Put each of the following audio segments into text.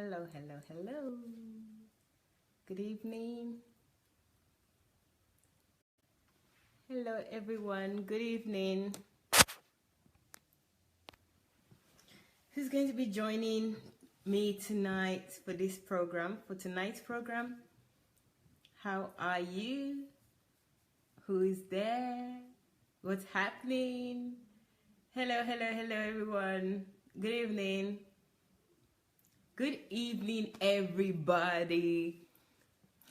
Hello, hello, hello. Good evening. Hello, everyone. Good evening. Who's going to be joining me tonight for this program, for tonight's program? How are you? Who is there? What's happening? Hello, hello, hello, everyone. Good evening. Good evening, everybody.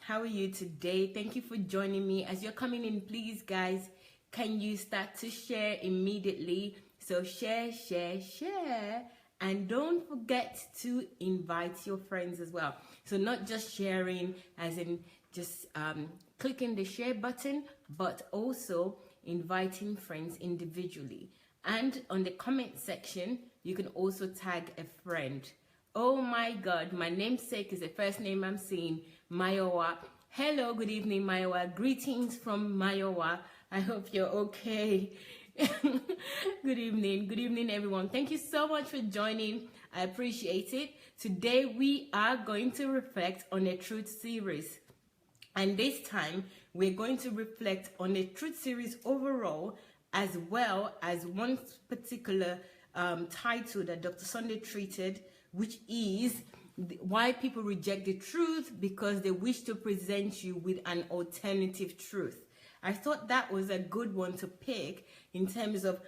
How are you today? Thank you for joining me. As you're coming in, please, guys, can you start to share immediately? So share, share, share. And don't forget to invite your friends as well. So not just sharing as in just clicking the share button, but also inviting friends individually. And on the comment section, you can also tag a friend. Oh my God, my namesake is the first name I'm seeing, Mayowa. Hello, good evening, Mayowa. Greetings from Mayowa. I hope you're okay. Good evening, everyone. Thank you so much for joining. I appreciate it. Today, we are going to reflect on a truth series. And this time, we're going to reflect on a truth series overall, as well as one particular title that Dr. Sunday treated, which is why people reject the truth because they wish to present you with an alternative truth. I thought that was a good one to pick in terms of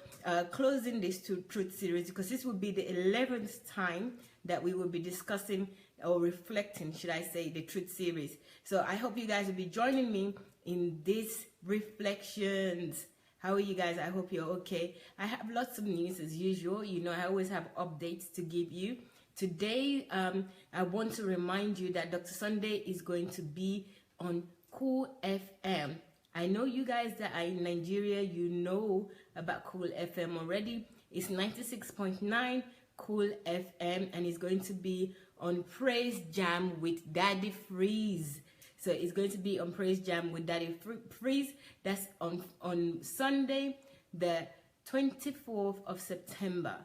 closing this truth series, because this will be the 11th time that we will be discussing or reflecting, should I say, the truth series. So I hope you guys will be joining me in these reflections. How are you guys? I hope you're okay. I have lots of news as usual. You know, I always have updates to give you. Today, I want to remind you that Dr. Sunday is going to be on Cool FM. I know you guys that are in Nigeria, you know about Cool FM already. It's 96.9 Cool FM, and it's going to be on Praise Jam with Daddy Freeze. So it's going to be on Praise Jam with Daddy Freeze. That's on Sunday, the 24th of September.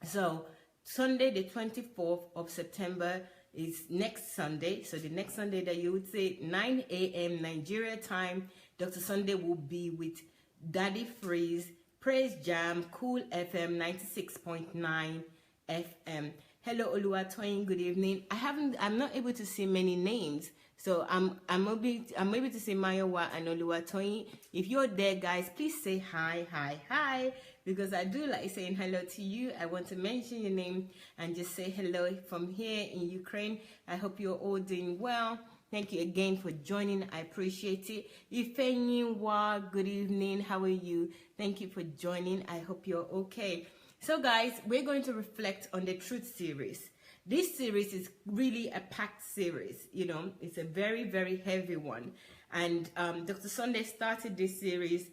So Sunday, the 24th of September is next Sunday. So the next Sunday that you would say 9 a.m. Nigeria time, Dr. Sunday will be with Daddy Freeze, Praise Jam, Cool FM 96.9 FM. Hello, Oluwatoyin. Good evening. I'm not able to see many names, so I'm able to see Mayowa and Oluwatoyin. If you're there, guys, please say hi, hi, hi, because I do like saying hello to you. I want to mention your name and just say hello from here in Ukraine. I hope you're all doing well. Thank you again for joining. I appreciate it. Ifenyinwa, good evening. How are you? Thank you for joining. I hope you're okay. So guys, we're going to reflect on the truth series. This series is really a packed series. You know, it's a very, very heavy one. And Dr. Sunday started this series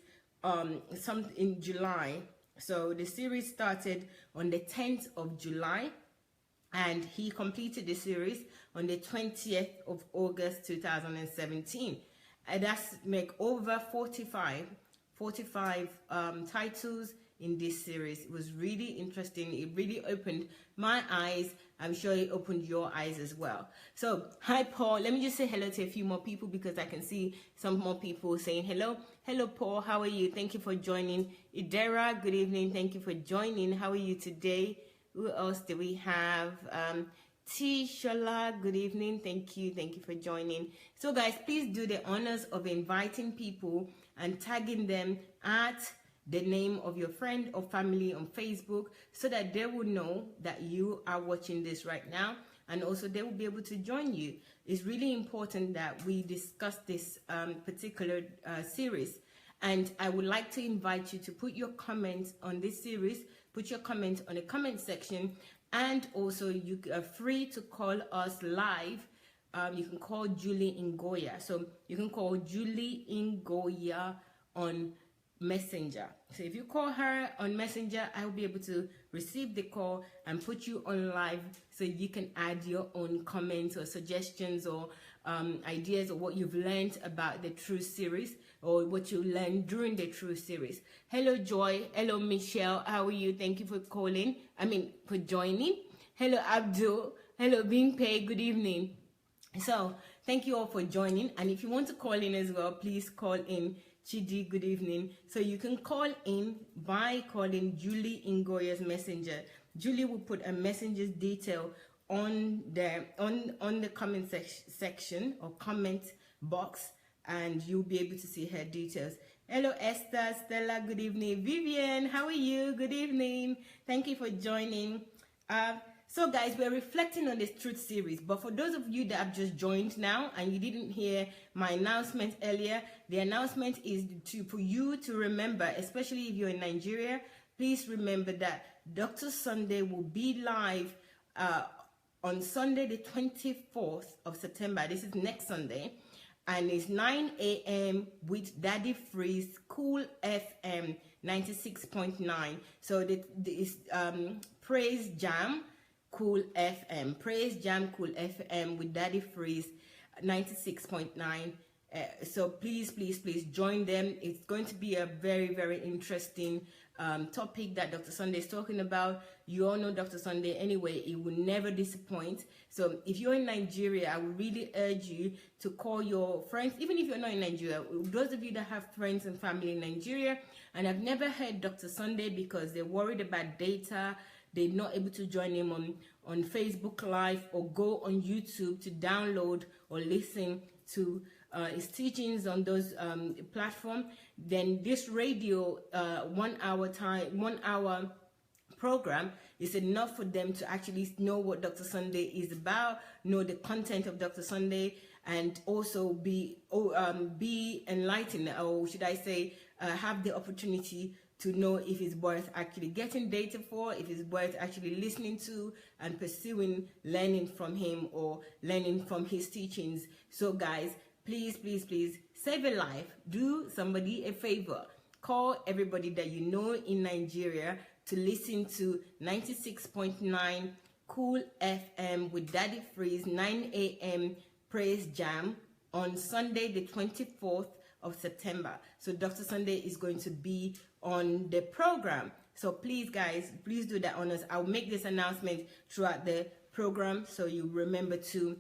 in July. So the series started on the 10th of July. And he completed the series on the 20th of August 2017. And that's make over 45 titles in this series. It was really interesting. It really opened my eyes. I'm sure it opened your eyes as well. So, hi, Paul. Let me just say hello to a few more people because I can see some more people saying hello. Hello, Paul. How are you? Thank you for joining. Idera, good evening. Thank you for joining. How are you today? Who else do we have? T. Shola, good evening. Thank you for joining. So guys, please do the honors of inviting people and tagging them at the name of your friend or family on Facebook so that they will know that you are watching this right now, and also they will be able to join you. It's really important that we discuss this particular series. And I would like to invite you to put your comments on this series. Put your comment on the comment section, and also you are free to call us live. You can call Julie Ngoya. So you can call Julie Ngoya on Messenger. So if you call her on Messenger, I'll be able to receive the call and put you on live so you can add your own comments or suggestions or ideas of what you've learned about the True series or what you learned during the True series. Hello, Joy. Hello, Michelle. How are you? Thank you for calling. For joining. Hello, Abdul. Hello, being paid. Good evening. So, thank you all for joining. And if you want to call in as well, please call in. Chidi, good evening. So you can call in by calling Julie in Goya's messenger. Julie will put a messenger's detail on the comment section or comment box, and you'll be able to see her details. Hello, Esther, Stella, good evening. Vivian, how are you? Good evening. Thank you for joining. So guys, we're reflecting on this truth series, but for those of you that have just joined now and you didn't hear my announcement earlier, the announcement is for you to remember, especially if you're in Nigeria, please remember that Dr. Sunday will be live on Sunday the 24th of September. This is next Sunday, and it's 9 a.m. with Daddy Freeze Cool FM 96.9. So this Praise Jam Cool FM, Praise Jam Cool FM with Daddy Freeze 96.9. So please join them. It's going to be a very interesting topic that Dr. Sunday is talking about. You all know Dr. Sunday anyway. He will never disappoint. So if you're in Nigeria, I would really urge you to call your friends, even if you're not in Nigeria. Those of you that have friends and family in Nigeria and have never heard Dr. Sunday because they're worried about data, they're not able to join him on Facebook Live or go on YouTube to download or listen to his teachings on those platforms, then this radio 1 hour program is enough for them to actually know what Dr. Sunday is about, know the content of Dr. Sunday, and also be enlightened, or should I say, have the opportunity to know if it's worth actually getting data for, if it's worth actually listening to and pursuing learning from him or learning from his teachings. So guys, please save a life. Do somebody a favor. Call everybody that you know in Nigeria to listen to 96.9 Cool FM with Daddy Freeze 9 a.m. Praise Jam on Sunday the 24th of September. So Dr. Sunday is going to be on the program. So please guys, please do that on us. I'll make this announcement throughout the program, so you remember to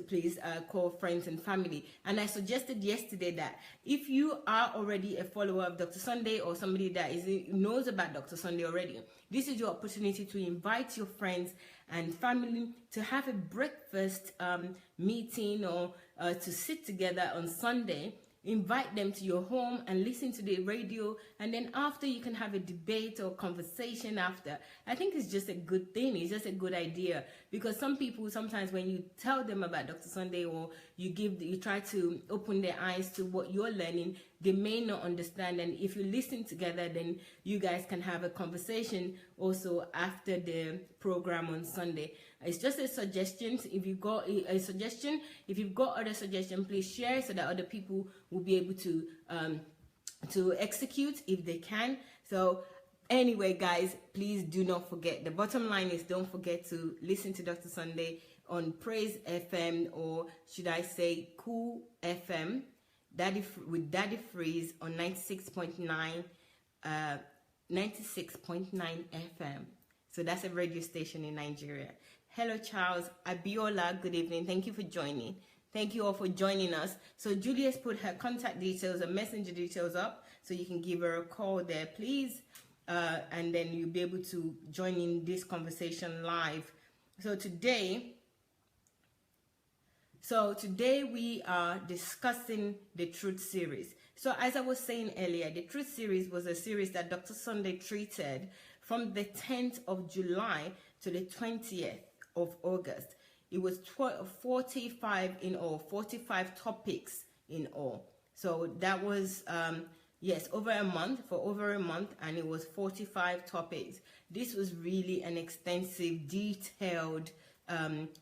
please call friends and family. And I suggested yesterday that if you are already a follower of Dr. Sunday or somebody that knows about Dr. Sunday already, this is your opportunity to invite your friends and family to have a breakfast meeting or to sit together on Sunday. Invite them to your home and listen to the radio, and then after you can have a debate or conversation after. I think it's just a good thing. It's just a good idea, because some people, sometimes when you tell them about Dr. Sunday or you try to open their eyes to what you're learning, they may not understand. And if you listen together, then you guys can have a conversation also after the program on Sunday. It's just a suggestion. If you've got other suggestions, please share so that other people will be able to execute if they can. So anyway, guys, please do not forget. The bottom line is, don't forget to listen to Dr. Sunday on Praise FM, or should I say Cool FM, with Daddy Freeze on 96.9 FM. So that's a radio station in Nigeria. Hello, Charles Abiola. Good evening. Thank you for joining. Thank you all for joining us. So Julia's put her contact details and messenger details up, so you can give her a call there, please. And then you'll be able to join in this conversation live. So today we are discussing the Truth series. So as I was saying earlier, the Truth series was a series that Dr. Sunday treated from the 10th of July to the 20th of August. It was 45 in all, 45 topics in all. So that was, over a month, and it was 45 topics. This was really an extensive, detailed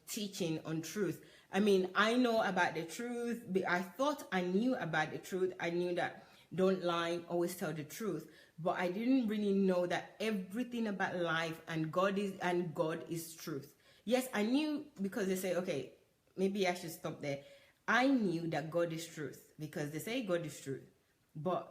teaching on truth. I mean, I know about the truth. I thought I knew about the truth. I knew that don't lie, always tell the truth. But I didn't really know that everything about life and God is truth. Yes, I knew, because they say, okay, maybe I should stop there. I knew that God is truth because they say God is truth. But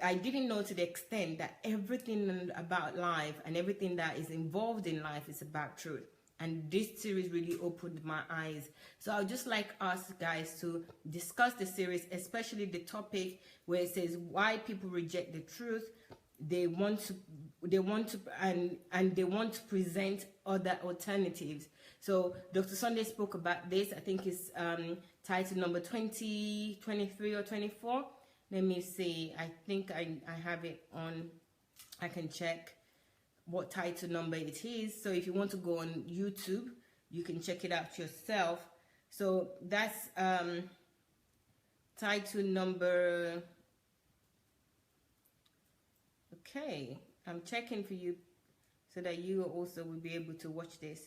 I didn't know to the extent that everything about life and everything that is involved in life is about truth. And this series really opened my eyes. So I would just like us guys to discuss the series, especially the topic where it says why people reject the truth. They want to present other alternatives. So Dr. Sunday spoke about this. I think it's title number 20, 23 or 24. Let me see. I think I have it on. I can check what title number it is. So if you want to go on YouTube, you can check it out yourself. So that's title number. Okay, I'm checking for you so that you also will be able to watch this.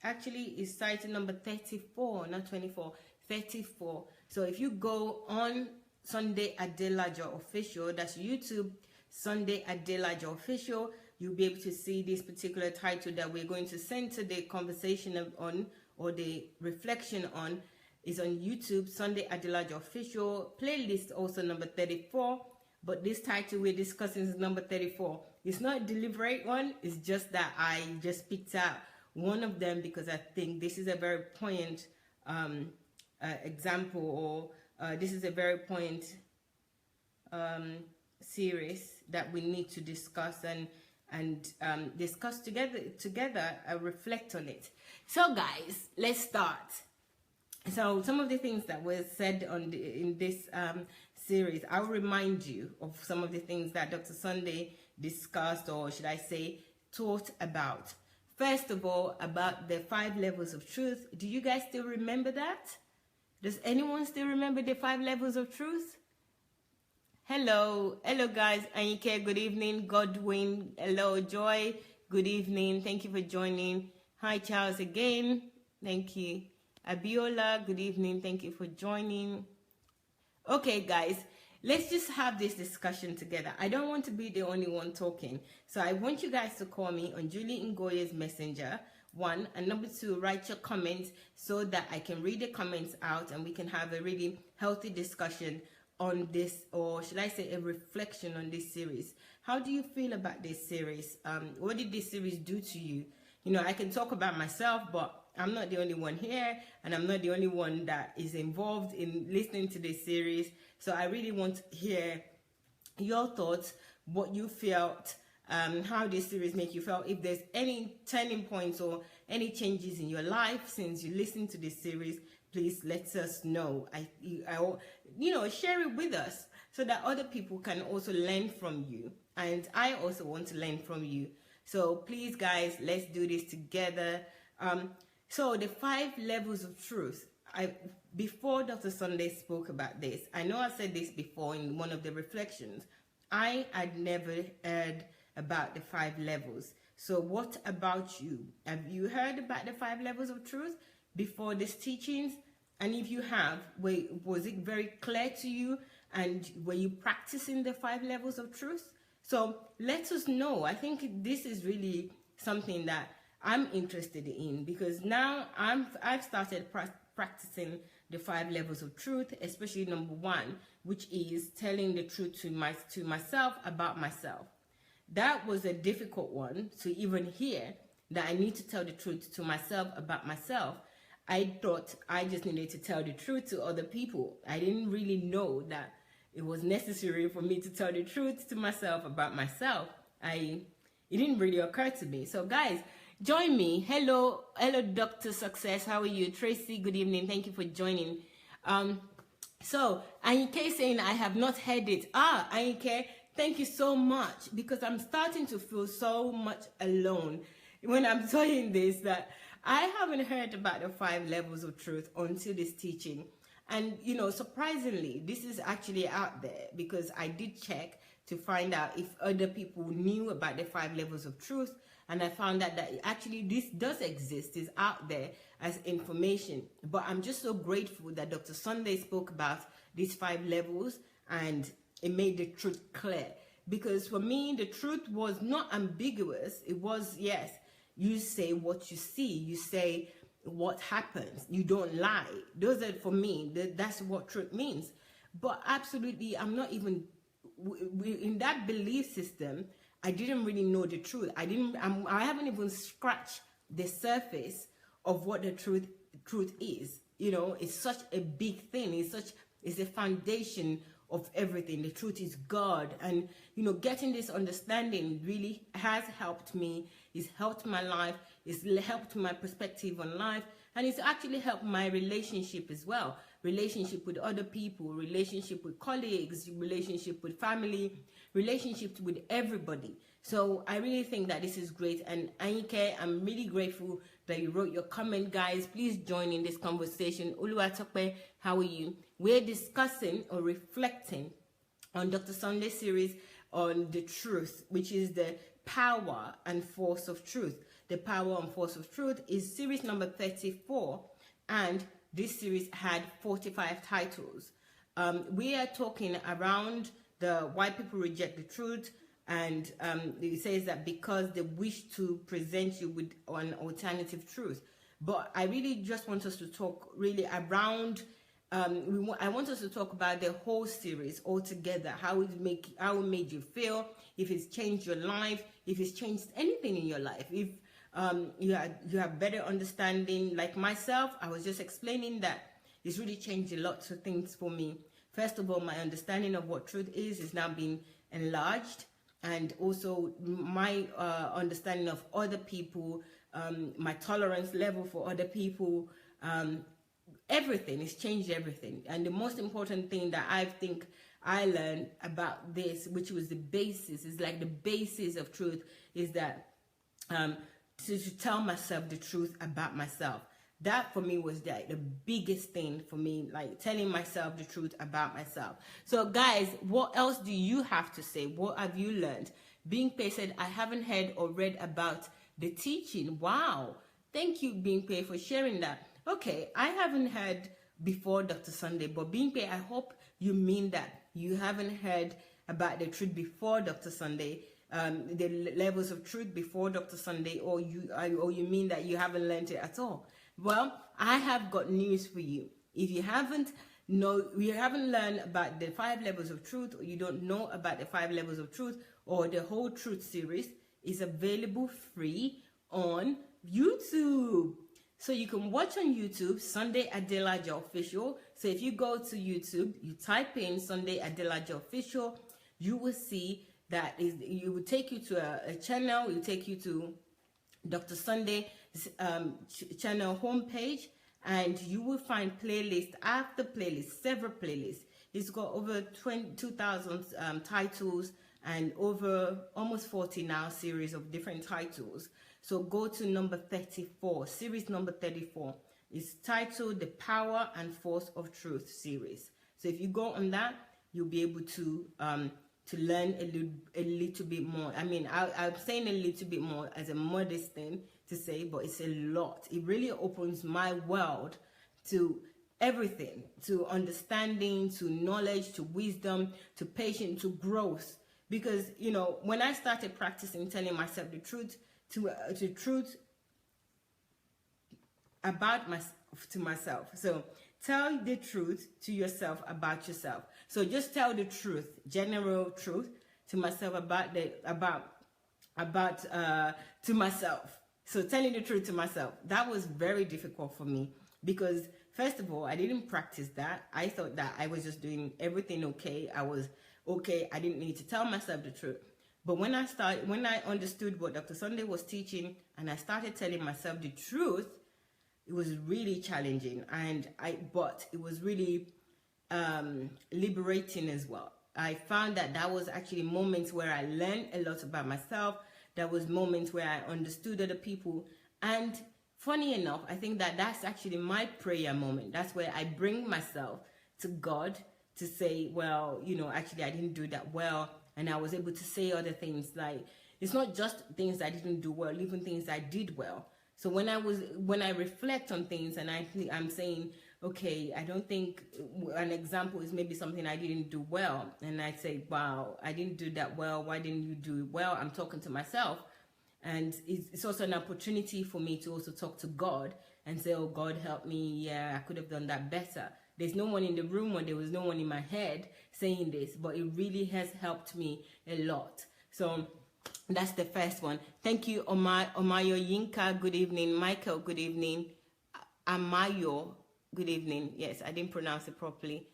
Actually, it's title number 34, not 24, 34. So if you go on Sunday Adelaja Official, that's YouTube, Sunday Adelaja Official, you'll be able to see this particular title that we're going to center the conversation on, or the reflection on, is on YouTube, Sunday Adelaja Official, playlist also number 34. But this title we're discussing is number 34. It's not a deliberate one. It's just that I just picked out one of them because I think this is a very poignant example, or this is a very poignant series that we need to discuss and discuss together and reflect on it. So guys, let's start. So some of the things that were said in this series, I'll remind you of some of the things that Dr. Sunday discussed, or should I say taught about. First of all, about the 5 levels of truth. Do you guys still remember that? Does anyone still remember the 5 levels of truth? Hello guys. Anike, good evening. Godwin, hello. Joy, good evening. Thank you for joining. Hi Charles again. Thank you. Abiola, good evening. Thank you for joining. Okay, guys, let's just have this discussion together. I don't want to be the only one talking. So I want you guys to call me on Julie Ngoye's Messenger, 1. And number 2, write your comments so that I can read the comments out and we can have a really healthy discussion on this, or should I say a reflection on this series. How do you feel about this series? What did this series do to you? You know, I can talk about myself, but I'm not the only one here, and I'm not the only one that is involved in listening to this series. So I really want to hear your thoughts, what you felt, how this series make you feel. If there's any turning points or any changes in your life since you listened to this series, please let us know. Share it with us so that other people can also learn from you, and I also want to learn from you. So please, guys, let's do this together. So the 5 levels of truth. Before Dr. Sunday spoke about this, I know I said this before in one of the reflections. I had never heard about the 5 levels. So what about you? Have you heard about the 5 levels of truth before these teachings? And if you have, was it very clear to you? And were you practicing the 5 levels of truth? So let us know. I think this is really something that I'm interested in, because now I've started practicing the 5 levels of truth, especially number 1, which is telling the truth to myself about myself. That was a difficult one to even hear, that I need to tell the truth to myself about myself. I thought I just needed to tell the truth to other people. I didn't really know that it was necessary for me to tell the truth to myself about myself. It didn't really occur to me. So guys, join me. Hello, Dr. Success. How are you? Tracy, good evening. Thank you for joining. So Anike saying I have not heard it. Anike, thank you so much, because I'm starting to feel so much alone when I'm saying this, that I haven't heard about the 5 levels of truth until this teaching. And, you know, surprisingly, this is actually out there, because I did check to find out if other people knew about the 5 levels of truth. And I found out that actually this does exist, is out there as information. But I'm just so grateful that Dr. Sunday spoke about these 5 levels and it made the truth clear. Because for me, the truth was not ambiguous. It was, yes, you say what you see. You say what happens. You don't lie. Those are, for me, that's what truth means. But absolutely, I'm not even, in that belief system, I didn't really know the truth. I haven't even scratched the surface of what the truth is. It's such a big thing. It's a foundation of everything. The truth is God. And getting this understanding really has helped me. It's helped my life. It's helped my perspective on life. And it's actually helped my relationship as well. Relationship with other people, relationship with colleagues, relationship with family, relationships with everybody. So I really think that this is great. And Anike, I'm really grateful that you wrote your comment, guys. Please join in this conversation. Oluwatope, how are you? We're discussing or reflecting on Dr. Sunday's series on the truth, which is the power and force of truth. The power and force of truth is series number 34, and this series had 45 titles. We are talking around the why people reject the truth, and it says that because they wish to present you with an alternative truth. But I really just want us to talk really around. I want us to talk about the whole series altogether, how it made you feel, if it's changed your life, if it's changed anything in your life, if you have better understanding. Like myself, I was just explaining that it's really changed a lot of things for me. First of all, my understanding of what truth is now being enlarged, and also my understanding of other people, my tolerance level for other people, everything. It's changed everything. And the most important thing that I think I learned about this, which was the basis, is like the basis of truth, is that to tell myself the truth about myself. That for me was like the biggest thing for me, like telling myself the truth about myself. So guys, what else do you have to say? What have you learned? Bingpe said, I haven't heard or read about the teaching. Wow. Thank you, Bingpe, for sharing that. Okay, I haven't heard before Dr. Sunday, but Bingpe, I hope you mean that you haven't heard about the truth before Dr. Sunday, the levels of truth before Dr. Sunday, or you mean that you haven't learned it at all. Well, I have got news for you. If you haven't learned about the 5 levels of truth, or you don't know about the 5 levels of truth, or the whole truth series, is available free on YouTube. So you can watch on YouTube, Sunday Adelaja Official. So if you go to YouTube, you type in Sunday Adelaja Official, you will see that it will take you to a channel. It will take you to Dr. Sunday channel homepage, and you will find playlist after playlist, several playlists. It's got over 2,000 titles and over almost 40 now series of different titles. So go to number 34, series number 34. It's titled The Power and Force of Truth series. So if you go on that, you'll be able to learn a little bit more. I mean, I'm saying a little bit more as a modest thing to say, but it's a lot. It really opens my world to everything, to understanding, to knowledge, to wisdom, to patience, to growth. Because, when I started practicing telling myself the truth, to truth about myself. So tell the truth to yourself about yourself. So just tell the truth, general truth to myself to myself. So telling the truth to myself, that was very difficult for me, because first of all, I didn't practice that. I thought that I was just doing everything okay. I was okay. I didn't need to tell myself the truth. But when I understood what Dr. Sunday was teaching, and I started telling myself the truth, it was really challenging, but it was really liberating as well. I found that was actually moments where I learned a lot about myself. There was moments where I understood other people, and funny enough, I think that's actually my prayer moment. That's where I bring myself to God to say, well, actually I didn't do that well. And I was able to say other things, like, it's not just things I didn't do well, even things I did well. So when I reflect on things, and I'm saying, okay, I don't think, an example is maybe something I didn't do well. And I say, wow, I didn't do that well. Why didn't you do it well? I'm talking to myself. And it's also an opportunity for me to also talk to God and say, oh, God, help me. Yeah, I could have done that better. There's no one in the room, or there was no one in my head saying this, but it really has helped me a lot. So That's the first one. Thank you, Omayo Yinka. Good evening. Michael, good evening. Amayo, good evening. Yes, I didn't pronounce it properly.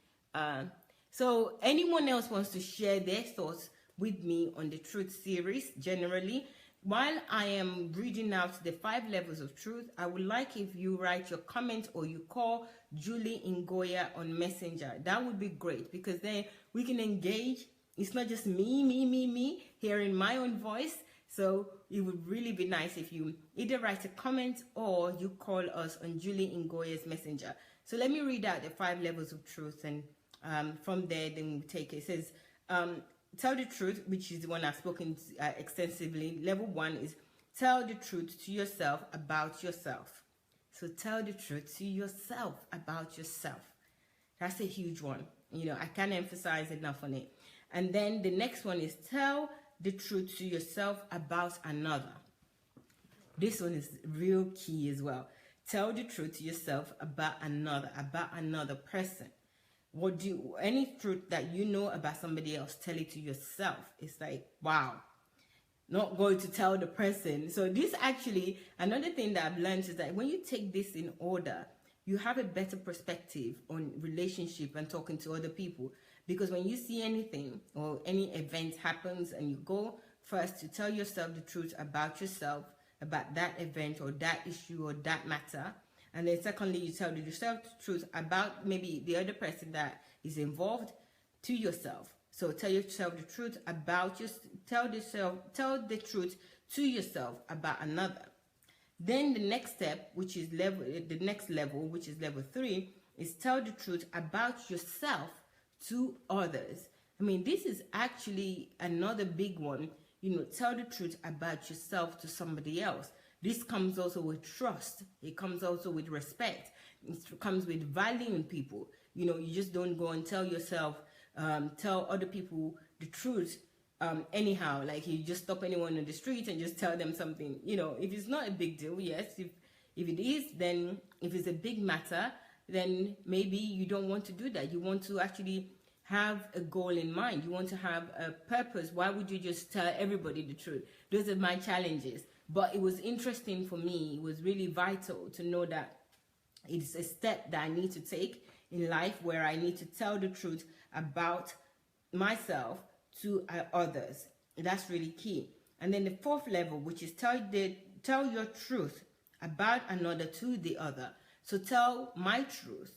So anyone else wants to share their thoughts with me on the truth series generally? While I am reading out the 5 levels of truth, I would like if you write your comment or you call Julie Ngoya on Messenger. That would be great, because then we can engage. It's not just me hearing my own voice. So it would really be nice if you either write a comment or you call us on Julie Ngoya's Messenger. So let me read out the 5 levels of truth, and from there then we'll take it. It says, tell the truth, which is the one I've spoken extensively. Level 1 is tell the truth to yourself about yourself. So tell the truth to yourself about yourself. That's a huge one. You know, I can't emphasize enough on it. And then the next one is tell the truth to yourself about another. This one is real key as well. Tell the truth to yourself about another person. Any truth that you know about somebody else, tell it to yourself. It's like, wow, not going to tell the person. So this actually, another thing that I've learned is that when you take this in order, you have a better perspective on relationship and talking to other people. Because when you see anything or any event happens and you go first to tell yourself the truth about yourself, about that event or that issue or that matter, and then secondly, you tell yourself the truth about maybe the other person that is involved to yourself. So tell yourself the truth about tell the truth to yourself about another. Then the next step, which is level 3, is tell the truth about yourself to others. I mean, this is actually another big one. You know, tell the truth about yourself to somebody else. This comes also with trust. It comes also with respect. It comes with valuing people. You know, you just don't go and tell other people the truth anyhow. Like you just stop anyone on the street and just tell them something. You know, if it's not a big deal, yes. If it is, then if it's a big matter, then maybe you don't want to do that. You want to actually have a goal in mind. You want to have a purpose. Why would you just tell everybody the truth? Those are my challenges. But it was interesting for me. It was really vital to know that it's a step that I need to take in life, where I need to tell the truth about myself to others. That's really key. And then the 4th level, which is tell your truth about another to the other. So tell my truth.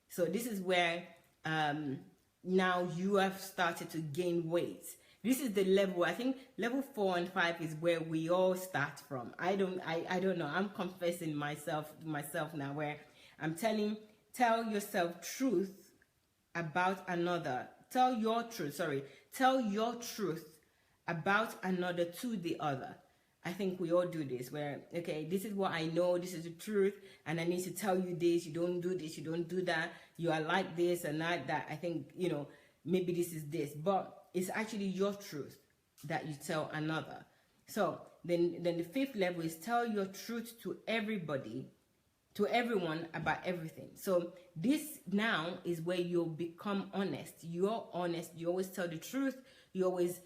So this is where now you have started to gain weight. This is the level, I think level 4 and 5 is where we all start from. I don't know. I'm confessing myself now, where I'm tell yourself truth about another. Tell your truth about another to the other. I think we all do this, where, okay, this is what I know, this is the truth, and I need to tell you this, you don't do this, you don't do that, you are like this and like that. I think, you know, maybe this is this, but it's actually your truth that you tell another. So then the 5th level is tell your truth to everybody, to everyone about everything. So this now is where you'll become honest. You're honest. You always tell the truth. You always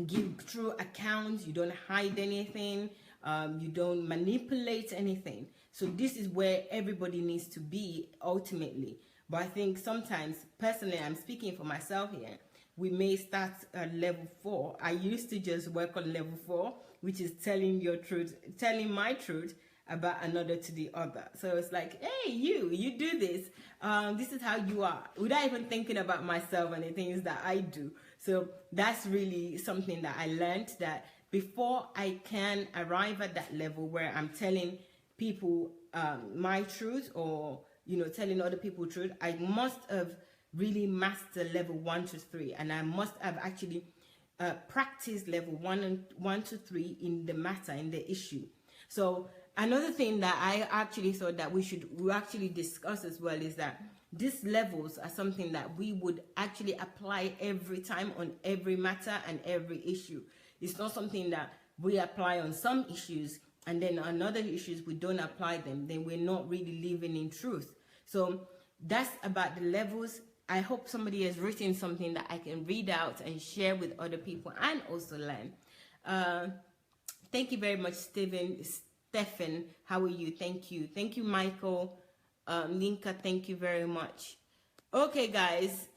give true accounts. You don't hide anything. You don't manipulate anything. So this is where everybody needs to be ultimately. But I think sometimes, personally, I'm speaking for myself here, we may start at level 4. I used to just work on level 4, which is telling your truth, telling my truth about another to the other. So it's like, hey, you do this. This is how you are, without even thinking about myself and the things that I do. So that's really something that I learned, that before I can arrive at that level where I'm telling people my truth, or, you know, telling other people truth, I must have really mastered level 1 to 3, and I must have actually practiced level 1 to 3 in the matter, in the issue. So another thing that I actually thought that we actually discuss as well is that these levels are something that we would actually apply every time on every matter and every issue. It's not something that we apply on some issues and then on other issues we don't apply them. Then we're not really living in truth. So that's about the levels. I hope somebody has written something that I can read out and share with other people and also learn. Thank you very much, Stephen. How are you? Thank you. Thank you, Michael. Linka, thank you very much. Okay, guys.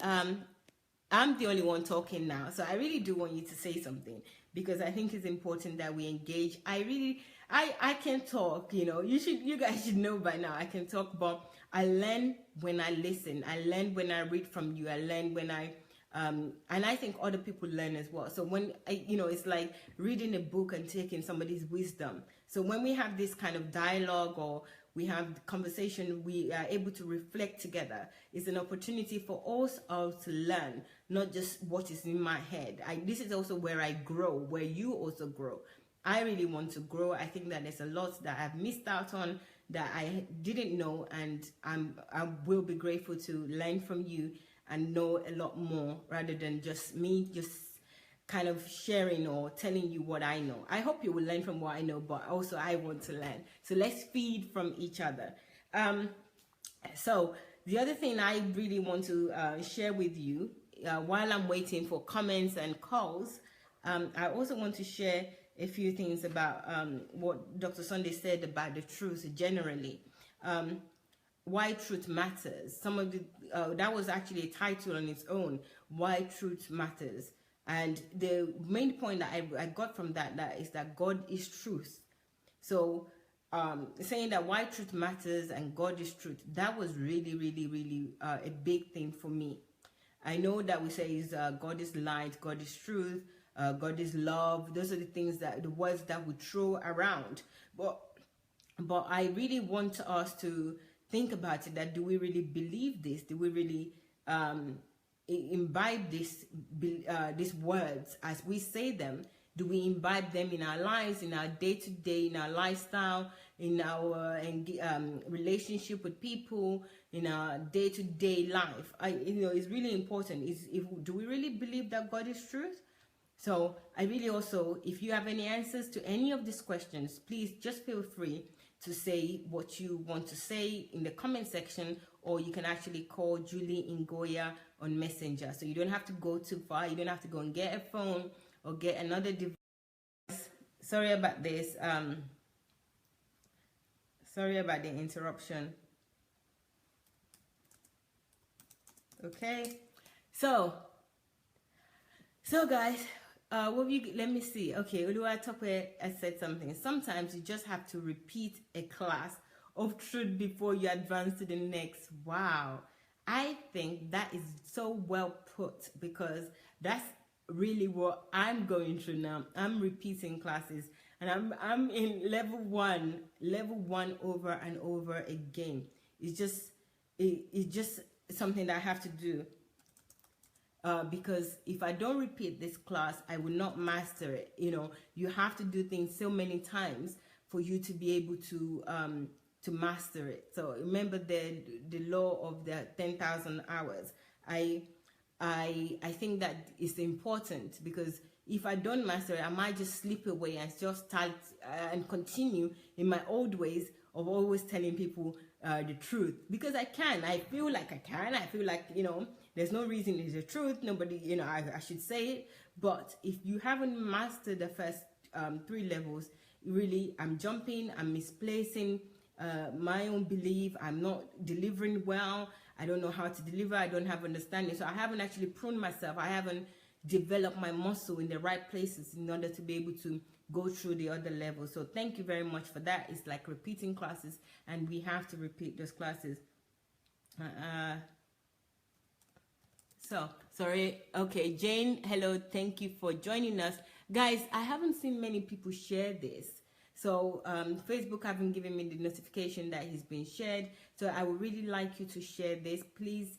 I'm the only one talking now, so I really do want you to say something, because I think it's important that we engage. I can talk, you guys should know by now I can talk, but I learn when I listen. I learn when I read from you. I learn when and I think other people learn as well. So when it's like reading a book and taking somebody's wisdom. So when we have this kind of dialogue, or we have the conversation, we are able to reflect together. It's an opportunity for us all to learn, not just what is in my head. This is also where I grow, where you also grow. I really want to grow. I think that there's a lot that I've missed out on, that I didn't know, and I will be grateful to learn from you and know a lot more, rather than just me just kind of sharing or telling you what I know. I hope you will learn from what I know, but also I want to learn. So let's feed from each other. So the other thing I really want to share with you, while I'm waiting for comments and calls, I also want to share a few things about what Dr. Sunday said about the truth generally. Why truth matters. Some of the that was actually a title on its own. Why truth matters. And the main point that I got from that is that God is truth. So saying that why truth matters and God is truth, that was really, really, really a big thing for me. I know that we say is God is light, God is truth, God is love. Those are the words that we throw around. But I really want us to think about it, that do we really believe this? Do we really imbibe these words as we say them? Do we imbibe them in our lives, in our day-to-day, in our lifestyle, in our relationship with people, in our day-to-day life? It's really important. Do we really believe that God is truth? So I really also, if you have any answers to any of these questions, please just feel free to say what you want to say in the comment section, or you can actually call Julie Ngoya on Messenger. So you don't have to go too far. You don't have to go and get a phone or get another device. Sorry about this. Sorry about the interruption. Okay. So guys, let me see. Okay, Oluwatope has said something. Sometimes you just have to repeat a class of truth before you advance to the next. Wow. I think that is so well put, because that's really what I'm going through now. I'm repeating classes, and I'm in level one over and over again. It's just something that I have to do. Because if I don't repeat this class, I will not master it. You have to do things so many times for you to be able to master it. So remember the law of the 10,000 hours. I think that is important, because if I don't master it, I might just slip away and just start and continue in my old ways of always telling people the truth, because I feel like I can. I feel like, there's no reason it's the truth. Nobody, I should say it. But if you haven't mastered the first 3 levels, really, I'm jumping, I'm misplacing my own belief. I'm not delivering well. I don't know how to deliver. I don't have understanding. So I haven't actually pruned myself. I haven't developed my muscle in the right places in order to be able to go through the other levels. So thank you very much for that. It's like repeating classes, and we have to repeat those classes. So sorry. Okay, Jane, hello, thank you for joining us. Guys, I haven't seen many people share this. So Facebook haven't given me the notification that it's been shared. So I would really like you to share this. Please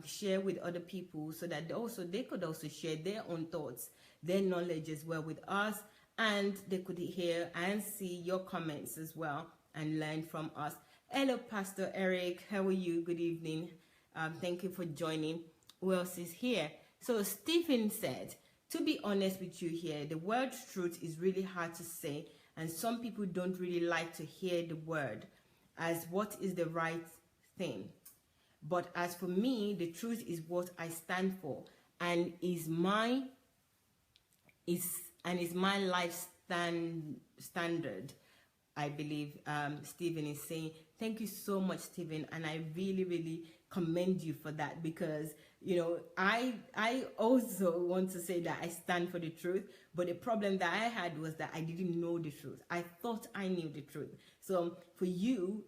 share with other people, so that they could also share their own thoughts, their knowledge as well with us, and they could hear and see your comments as well and learn from us. Hello, Pastor Eric. How are you? Good evening. Thank you for joining. Who else is here? So Stephen said, to be honest with you here, the word truth is really hard to say, and some people don't really like to hear the word as what is the right thing. But as for me, the truth is what I stand for, and and it's my life standard. I believe Stephen is saying, thank you so much, Stephen, and I really, really commend you for that, because I also want to say that I stand for the truth, but the problem that I had was that I didn't know the truth. I thought I knew the truth. So for you,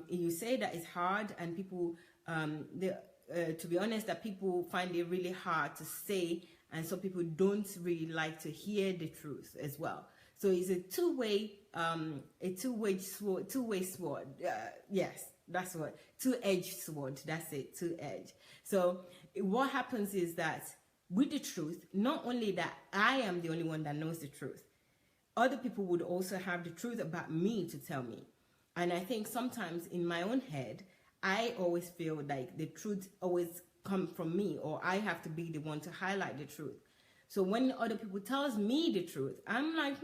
you say that it's hard, and people, to be honest, that people find it really hard to say, and some people don't really like to hear the truth as well. So it's a two-way sword. Yes, that's what, two-edged sword. That's it, two-edged. So what happens is that with the truth, not only that I am the only one that knows the truth, other people would also have the truth about me to tell me. And I think sometimes in my own head, I always feel like the truth always comes from me, or I have to be the one to highlight the truth. So when other people tells me the truth, I'm like,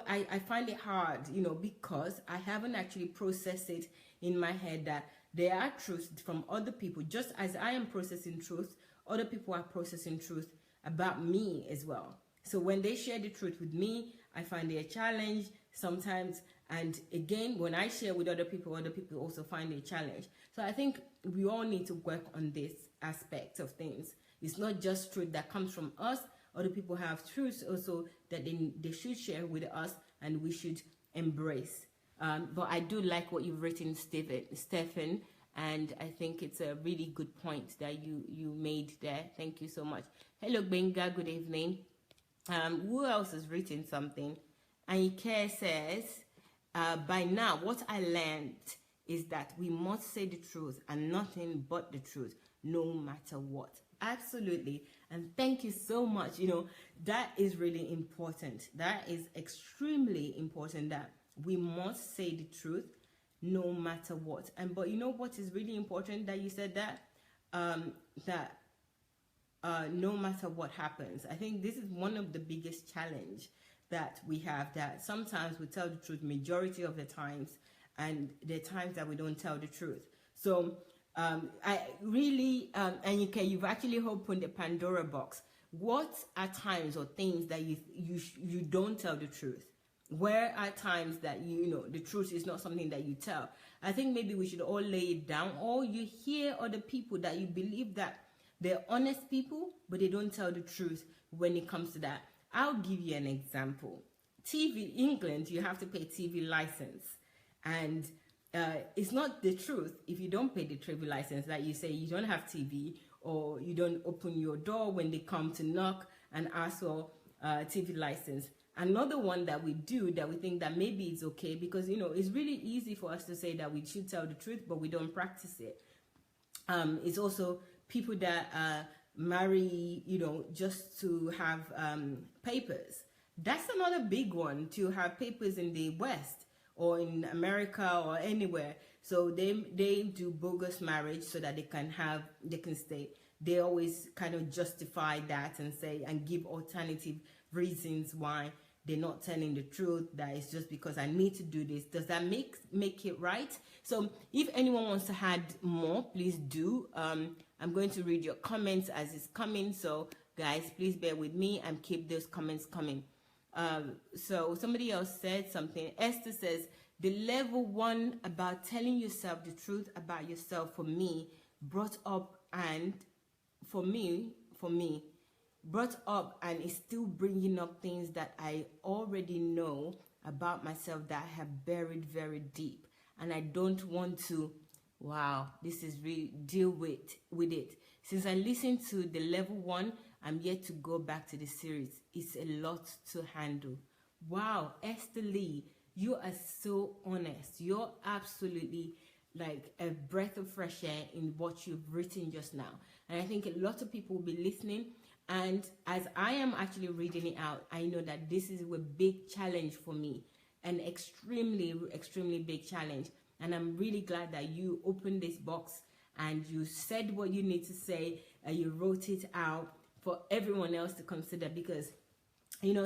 I find it hard, because I haven't actually processed it in my head that there are truths from other people. Just as I am processing truth, other people are processing truth about me as well. So when they share the truth with me, I find it a challenge sometimes. And again, when I share with other people also find it a challenge. So I think we all need to work on this aspect of things. It's not just truth that comes from us. Other people have truths also that they should share with us, and we should embrace. But I do like what you've written, Stephen, and I think it's a really good point that you made there. Thank you so much. Hello, Benga. Good evening. Who else has written something? Anike says, by now, what I learned is that we must say the truth and nothing but the truth, no matter what. Absolutely. And thank you so much. That is really important. That is extremely important, that we must say the truth no matter what. But what is really important that you said that no matter what happens. I think this is one of the biggest challenge that we have, that sometimes we tell the truth majority of the times, and there are times that we don't tell the truth. So I really, and you've actually opened the Pandora box. What are times or things that you don't tell the truth? Where are times that the truth is not something that you tell? I think maybe we should all lay it down. Or you hear other people that you believe that they're honest people, but they don't tell the truth when it comes to that. I'll give you an example. TV, England, you have to pay TV license, and it's not the truth if you don't pay the TV license, that you say you don't have TV, or you don't open your door when they come to knock and ask for TV license. Another one that we do, that we think that maybe it's okay, because it's really easy for us to say that we should tell the truth, but we don't practice it. It's also people that marry, just to have papers. That's another big one, to have papers in the West or in America or anywhere. So they do bogus marriage so that they can stay. They always kind of justify that and say, and give alternative reasons why they're not telling the truth, that it's just because I need to do this. Does that make it right? So if anyone wants to add more, please do. I'm going to read your comments as it's coming. So guys, please bear with me and keep those comments coming. So somebody else said something. Esther says, the level 1 about telling yourself the truth about yourself, for me, brought up and brought up and is still bringing up things that I already know about myself that I have buried very deep, and I don't want to, this is really deal with it. Since I listened to the level 1, I'm yet to go back to the series. It's a lot to handle. Wow, Esther Lee, you are so honest. You're absolutely like a breath of fresh air in what you've written just now. And I think a lot of people will be listening. And as I am actually reading it out, I know that this is a big challenge for me, an extremely, extremely big challenge. And I'm really glad that you opened this box and you said what you need to say, and you wrote it out for everyone else to consider. Because,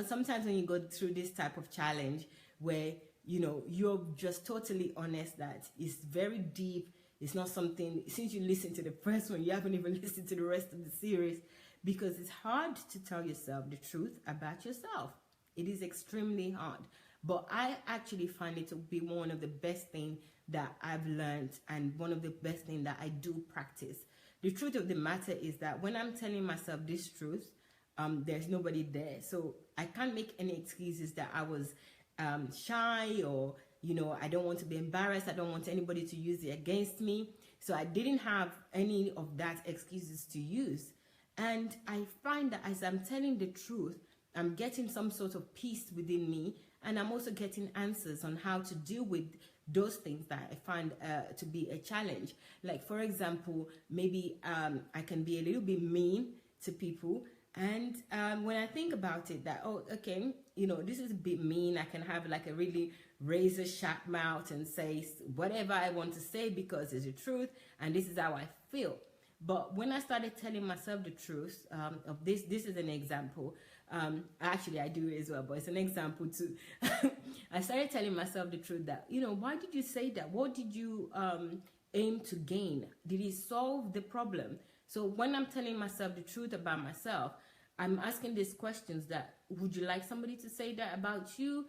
sometimes when you go through this type of challenge where, you're just totally honest that it's very deep, it's not something, since you listened to the first one, you haven't even listened to the rest of the series, because it's hard to tell yourself the truth about yourself. It is extremely hard. But I actually find it to be one of the best things that I've learned, and one of the best things that I do practice. The truth of the matter is that when I'm telling myself this truth, there's nobody there. So I can't make any excuses that I was shy, or, I don't want to be embarrassed. I don't want anybody to use it against me. So I didn't have any of that excuses to use. And I find that as I'm telling the truth, I'm getting some sort of peace within me, and I'm also getting answers on how to deal with those things that I find to be a challenge. Like, for example, maybe I can be a little bit mean to people. And when I think about it, that, oh, okay, this is a bit mean. I can have like a really razor sharp mouth and say whatever I want to say because it's the truth, and this is how I feel. But when I started telling myself the truth of this is an example. Actually, I do it as well, but it's an example too. I started telling myself the truth that, why did you say that? What did you aim to gain? Did it solve the problem? So when I'm telling myself the truth about myself, I'm asking these questions that, would you like somebody to say that about you?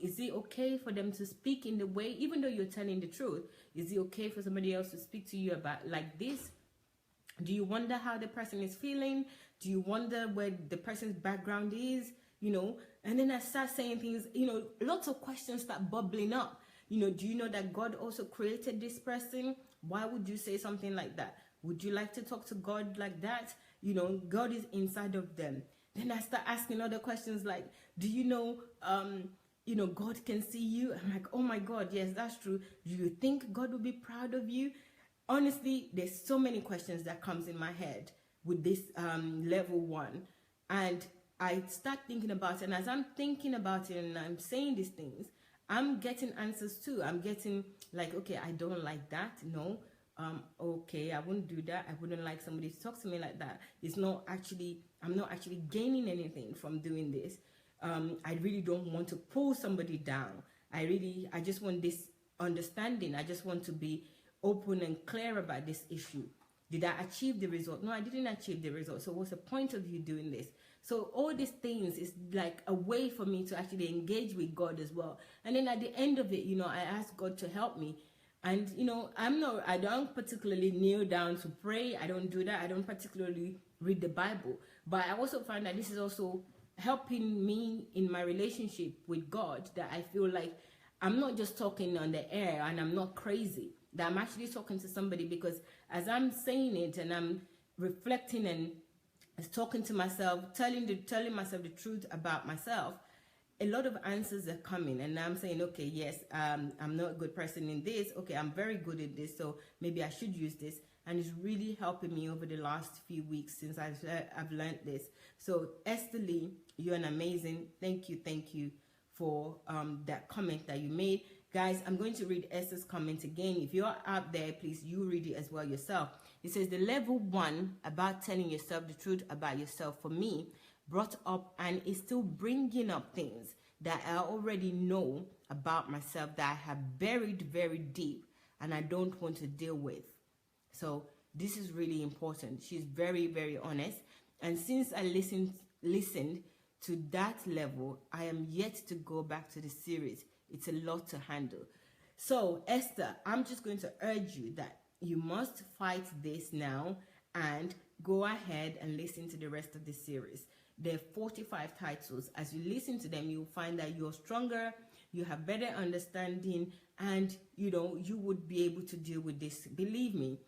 Is it okay for them to speak in the way, even though you're telling the truth, is it okay for somebody else to speak to you about like this? Do you wonder how the person is feeling? Do you wonder where the person's background is? And then I start saying things, lots of questions start bubbling up. Do you know that God also created this person? Why would you say something like that? Would you like to talk to God like that? God is inside of them. Then I start asking other questions like, do you know, God can see you? I'm like, oh my God, yes, that's true. Do you think God will be proud of you? Honestly, there's so many questions that comes in my head with this level 1. And I start thinking about it. And as I'm thinking about it and I'm saying these things, I'm getting answers too. I'm getting like, okay, I don't like that. No. Okay, I wouldn't do that. I wouldn't like somebody to talk to me like that. I'm not actually gaining anything from doing this. I really don't want to pull somebody down. I just want this understanding. I just want to be open and clear about this issue. Did I achieve the result? No, I didn't achieve the result. So what's the point of you doing this? So all these things is like a way for me to actually engage with God as well. And then at the end of it, I ask God to help me. And, I don't particularly kneel down to pray. I don't do that. I don't particularly read the Bible. But I also find that this is also helping me in my relationship with God, that I feel like I'm not just talking on the air and I'm not crazy, that I'm actually talking to somebody, because as I'm saying it and I'm reflecting and talking to myself, telling myself the truth about myself, a lot of answers are coming, and I'm saying, okay, yes, I'm not a good person in this. Okay, I'm very good at this, so maybe I should use this. And it's really helping me over the last few weeks since I've learned this. So Esther Lee, you're an amazing. Thank you for that comment that you made. Guys, I'm going to read Esther's comment again. If you're out there, please, you read it as well yourself. It says, the level 1 about telling yourself the truth about yourself, for me, brought up and is still bringing up things that I already know about myself that I have buried very deep and I don't want to deal with. So this is really important. She's very, very honest. And since I listened to that level, I am yet to go back to the series. It's a lot to handle. So Esther, I'm just going to urge you that you must fight this now and go ahead and listen to the rest of the series. There are 45 titles. As you listen to them, you'll find that you're stronger, you have better understanding, and you would be able to deal with this. Believe me,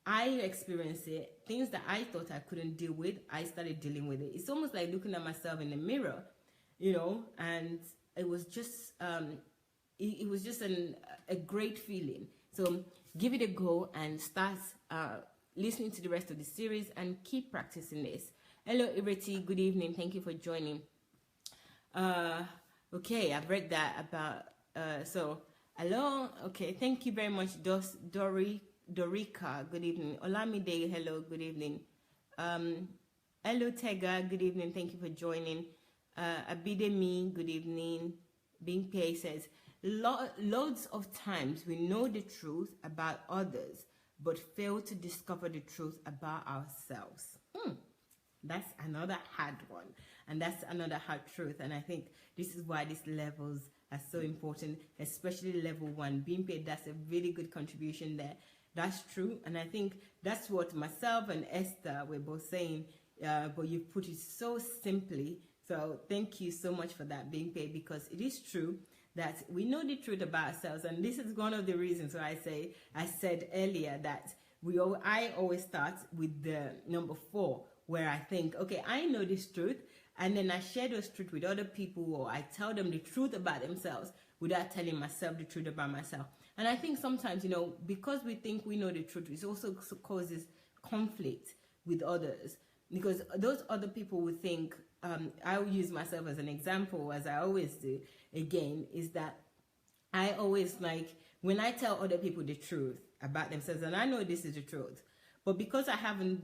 I experienced it. Things that I thought I couldn't deal with, I started dealing with it. It's almost like looking at myself in the mirror, and it was just a great feeling. So give it a go and start listening to the rest of the series and keep practicing this. Hello, Ireti. Good evening. Thank you for joining. Okay, I've read that about. So, hello. Okay, thank you very much, Dorica. Good evening. Olamide. Hello. Good evening. Hello, Tega. Good evening. Thank you for joining. Abidemi. Good evening. Bing Pei says, loads of times we know the truth about others, but fail to discover the truth about ourselves. That's another hard one. And that's another hard truth. And I think this is why these levels are so important, especially level 1. Being paid, that's a really good contribution there. That's true. And I think that's what myself and Esther were both saying, but you put it so simply. So thank you so much for that, Being paid, because it is true that we know the truth about ourselves. And this is one of the reasons why I said earlier that I always start with the number 4, where I think, okay, I know this truth, and then I share those truth with other people, or I tell them the truth about themselves without telling myself the truth about myself. And I think sometimes, because we think we know the truth, it also causes conflict with others, because those other people would think, I'll use myself as an example, as I always do, again, is that I always like, when I tell other people the truth about themselves, and I know this is the truth, but because I haven't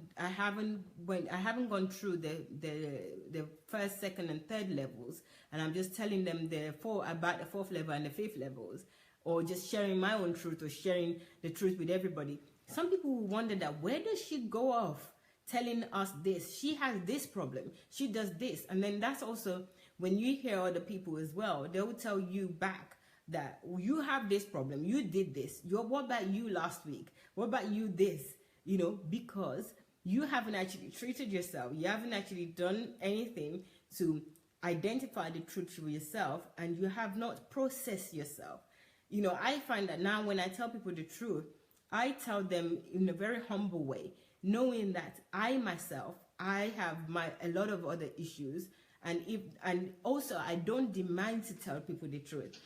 gone through the first, second, and third levels, and I'm just telling them about the 4th level and the 5th levels, or just sharing my own truth, or sharing the truth with everybody, some people will wonder that, where does she go off telling us this? She has this problem, she does this. And then that's also when you hear other people as well, they will tell you back that you have this problem, you did this, what about you last week, what about you this, because you haven't actually treated yourself, you haven't actually done anything to identify the truth for yourself, and you have not processed yourself. I find that now when I tell people the truth, I tell them in a very humble way, knowing that I myself, I have a lot of other issues, and also I don't demand to tell people the truth.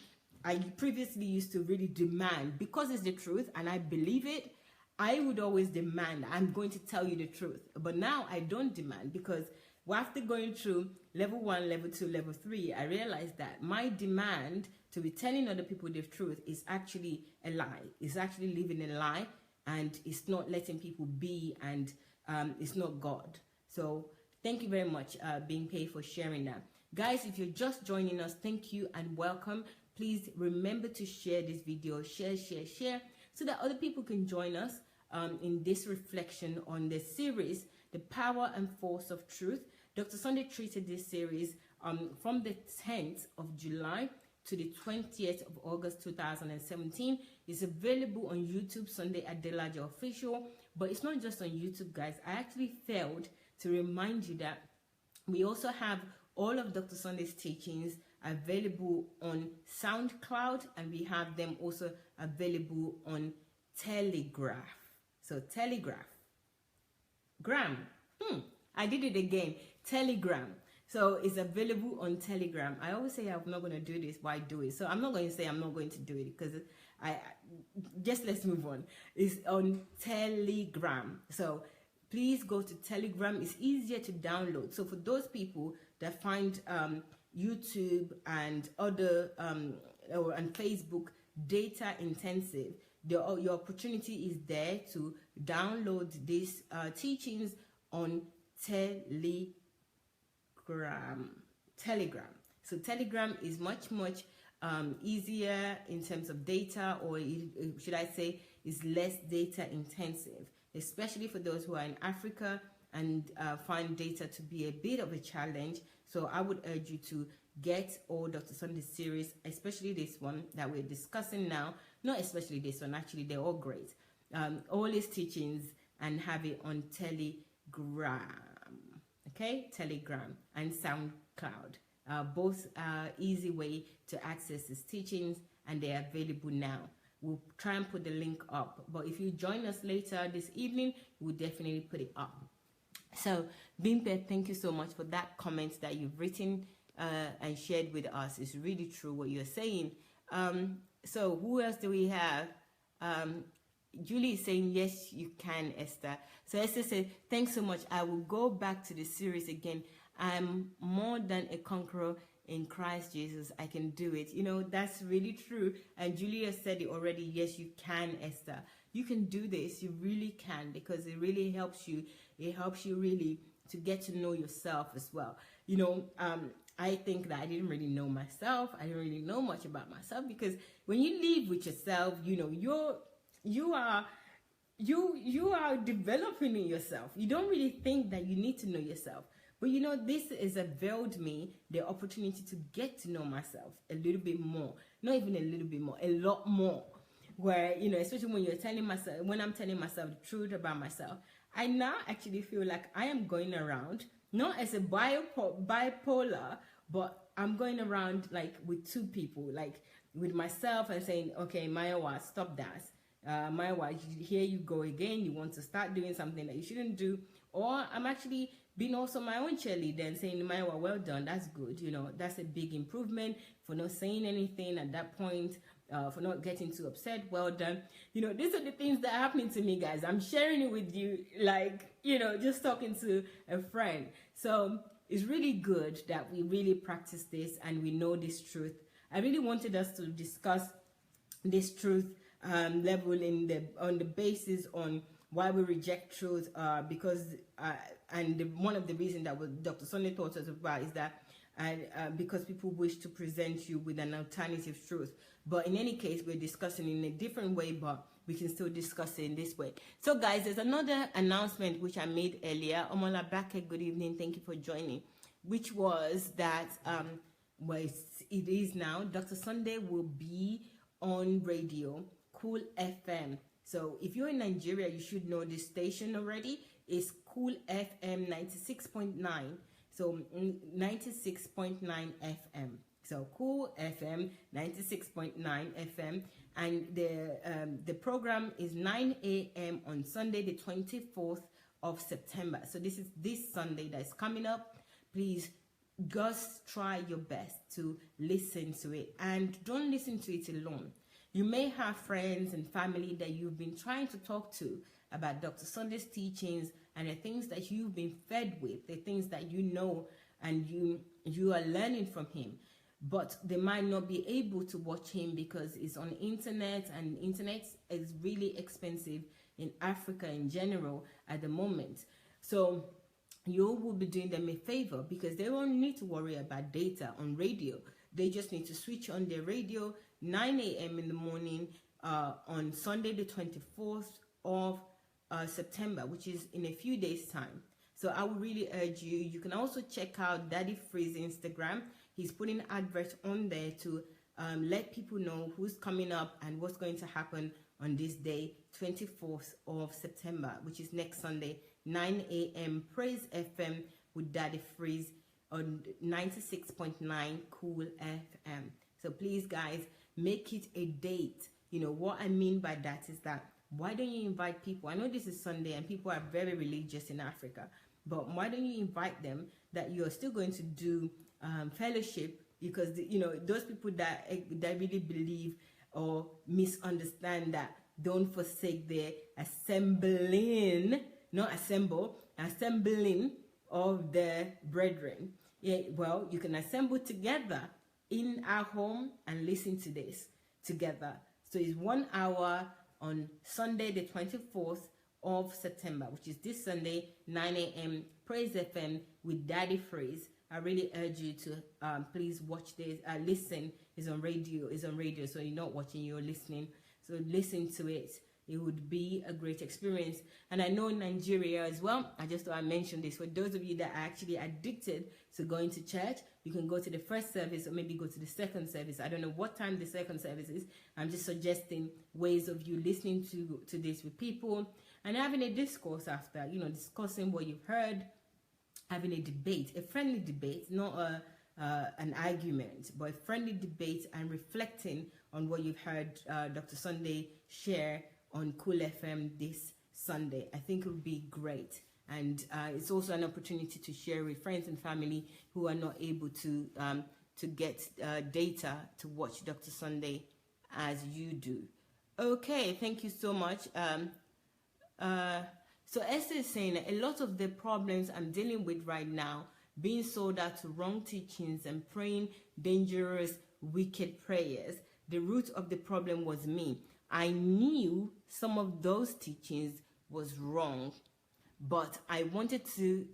I previously used to really demand, because it's the truth and I believe it, I would always demand, I'm going to tell you the truth. But now I don't demand, because after going through level 1, level 2, level 3, I realized that my demand to be telling other people the truth is actually a lie. It's actually living a lie, and it's not letting people be, and it's not God. So thank you very much, Being Paid, for sharing that. Guys, if you're just joining us, thank you and welcome. Please remember to share this video, share, so that other people can join us in this reflection on the series, The Power and Force of Truth. Dr. Sunday treated this series from the 10th of July to the 20th of August 2017. It's available on YouTube, Sunday Adelaja Official. But it's not just on YouTube, guys. I actually failed to remind you that we also have all of Dr. Sunday's teachings available on SoundCloud, and we have them also available on Telegraph. So Telegraph. I did it again. Telegram. So it's available on Telegram. I always say I'm not going to do this, but I do it. So I'm not going to say I'm not going to do it, because just let's move on. It's on Telegram. So please go to Telegram. It's easier to download. So for those people that find YouTube and other and Facebook data intensive, your opportunity is there to download these teachings on Telegram. So Telegram is much easier in terms of data, or should I say is less data intensive, especially for those who are in Africa and find data to be a bit of a challenge. So I would urge you to get all Dr. Sunday's series, especially this one that we're discussing now. Not especially this one, actually they're all great. All his teachings, and have it on Telegram. Okay, Telegram and SoundCloud. Both easy way to access his teachings, and they're available now. We'll try and put the link up, but if you join us later this evening, we'll definitely put it up. So, Bimpe, thank you so much for that comment that you've written and shared with us. It's really true what you're saying. So, who else do we have? Julie is saying, yes, you can, Esther. So Esther said, thanks so much. I will go back to the series again. I'm more than a conqueror in Christ Jesus. I can do it. That's really true. And Julia said it already. Yes, you can, Esther. You can do this. You really can, because it really helps you. It helps you really to get to know yourself as well. I think that I didn't really know myself. I didn't really know much about myself, because when you live with yourself, you are you are developing in yourself. You don't really think that you need to know yourself. But you know, this has availed me the opportunity to get to know myself a little bit more. Not even a little bit more, a lot more. Where, you know, especially when I'm telling myself the truth about myself, I now actually feel like I am going around, not as a bipolar, but I'm going around like with two people, like with myself and saying, okay, Mayowa, stop that. Mayowa, here you go again. You want to start doing something that you shouldn't do. Or I'm actually being also my own cheerleader and saying, Mayowa, well done, that's good. You know, that's a big improvement for not saying anything at that point, for not getting too upset. Well done. You know, these are the things that are happening to me, guys. I'm sharing it with you, like, you know, just talking to a friend. So it's really good that we really practice this and we know this truth. I really wanted us to discuss this truth level on the basis on why we reject truth, because one of the reasons that Dr. Sunday taught us about is that because people wish to present you with an alternative truth. But in any case, we're discussing in a different way, but we can still discuss it in this way. So guys, there's another announcement which I made earlier. Omola Bake, good evening, thank you for joining. Which was that it is now, Dr. Sunday will be on radio, Cool FM. So if you're in Nigeria, you should know this station already. It's Cool FM 96.9. So 96.9 FM. So Cool FM 96.9 FM. And the program is 9 a.m. on Sunday, the 24th of September. So this is this Sunday that's coming up. Please just try your best to listen to it. And don't listen to it alone. You may have friends and family that you've been trying to talk to about Dr. Sunday's teachings and the things that you've been fed with, the things that you know and you are learning from him. But they might not be able to watch him because it's on internet, and internet is really expensive in Africa in general at the moment. So you will be doing them a favor because they won't need to worry about data on radio. They just need to switch on their radio 9 a.m. in the morning on Sunday the 24th of September, which is in a few days time. So I would really urge you. You can also check out Daddy Free's Instagram. He's putting adverts on there to let people know who's coming up and what's going to happen on this day, 24th of September, which is next Sunday, 9 a.m. Praise FM with Daddy Freeze on 96.9 Cool FM. So please, guys, make it a date. You know, what I mean by that is that why don't you invite people? I know this is Sunday and people are very religious in Africa, but why don't you invite them that you're still going to do fellowship? Because, you know, those people that really believe or misunderstand that don't forsake their assembling, not assemble, assembling of the brethren. Yeah, well, you can assemble together in our home and listen to this together. So it's 1 hour on Sunday the 24th of September, which is this Sunday, 9 a.m. Praise FM with Daddy Freeze. I really urge you to please watch this, listen. It's on radio, so you're not watching, you're listening. So listen to it. It would be a great experience. And I know in Nigeria as well, I just thought I mentioned this, for those of you that are actually addicted to going to church, you can go to the first service or maybe go to the second service. I don't know what time the second service is. I'm just suggesting ways of you listening to this with people and having a discourse after, you know, discussing what you've heard, having a debate, a friendly debate, not an argument, but a friendly debate, and reflecting on what you've heard Dr. Sunday share on Cool FM this Sunday. I think it would be great. And it's also an opportunity to share with friends and family who are not able to get data to watch Dr. Sunday as you do. Okay, thank you so much. So Esther is saying that a lot of the problems I'm dealing with right now, being sold out to wrong teachings and praying dangerous, wicked prayers, the root of the problem was me. I knew some of those teachings was wrong, but I wanted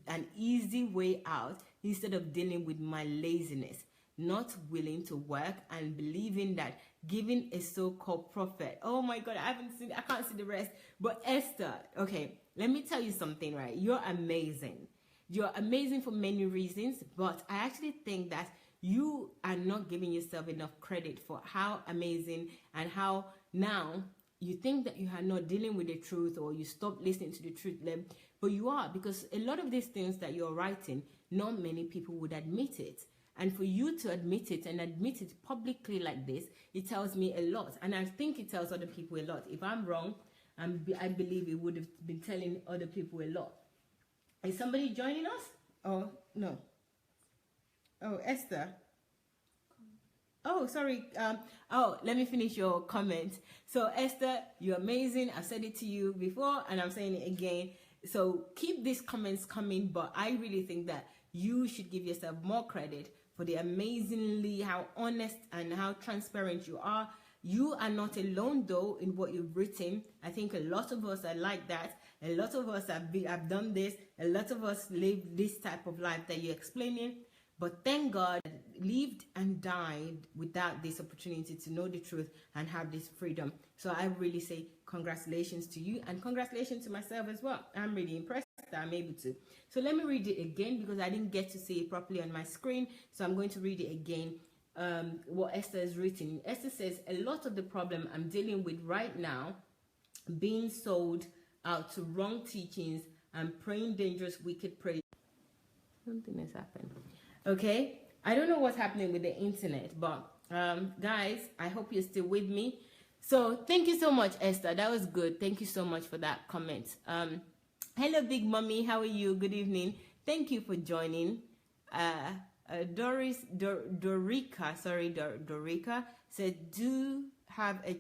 an easy way out instead of dealing with my laziness, not willing to work and believing that giving a so-called prophet. Oh my God, I can't see the rest. But Esther, okay, let me tell you something, right? You're amazing. You're amazing for many reasons, but I actually think that you are not giving yourself enough credit for how amazing and how now you think that you are not dealing with the truth, or you stop listening to the truth, but you are, because a lot of these things that you're writing, not many people would admit it. And for you to admit it, and admit it publicly like this, it tells me a lot. And I think it tells other people a lot. If I'm wrong, I believe it would have been telling other people a lot. Is somebody joining us? Oh, no. Oh, Esther. Oh, sorry. Let me finish your comment. So, Esther, you're amazing. I've said it to you before, and I'm saying it again. So, keep these comments coming, but I really think that you should give yourself more credit for the amazingly how honest and how transparent you are. You are not alone, though, in what you've written. I think a lot of us are like that. A lot of us have done this. A lot of us live this type of life that you're explaining. But thank God, lived and died without this opportunity to know the truth and have this freedom. So I really say congratulations to you, and congratulations to myself as well. I'm really impressed that I'm able to. So let me read it again, because I didn't get to see it properly on my screen. So I'm going to read it again. What Esther has written. Esther says, a lot of the problem I'm dealing with right now, being sold out to wrong teachings and praying dangerous, wicked prayer. Something has happened. Okay, I don't know what's happening with the internet, but guys, I hope you're still with me. So thank you so much, Esther. That was good. Thank you so much for that comment. Hello, Big Mommy. How are you? Good evening. Thank you for joining. Dorica said, do have a